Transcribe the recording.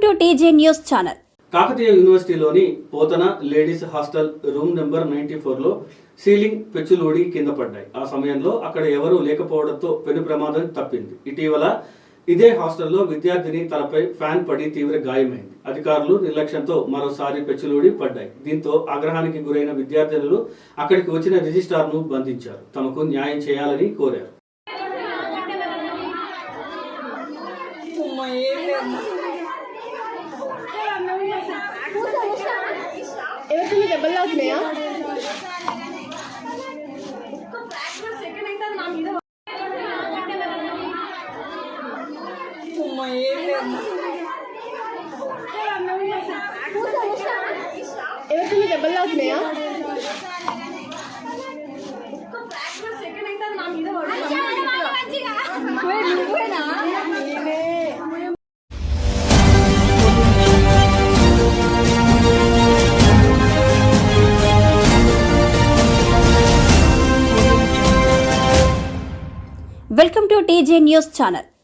to TJ News Channel. Kakatiya యూనివర్సిటీలోని Pothana ladies hostel room number 94లో ceiling పెచ్చులూడి కింద పడ్డాయి. ఆ సమయంలో అక్కడ ఎవరూ లేకపోవడంతో పెను ప్రమాదం తప్పింది. ఇటీవల ఇదే హాస్టల్లో విద్యార్థిని తలపై ఫ్యాన్ పడి తీవ్ర గాయమైంది. అధికారులు నిర్లక్ష్యంతో మరోసారి పెచ్చులూడి పడ్డాయి. దీంతో ఆగ్రహానికి గురైన విద్యార్థినులు అక్కడికి వచ్చిన రిజిస్ట్రార్ను బంధించారు. తమకు న్యాయం చేయాలని కోరారు. ఎవరికి దెబ్బలు అవుతున్నాయా? ఎవరికి దెబ్బలు అవుతున్నాయా? Welcome to TJ News Channel.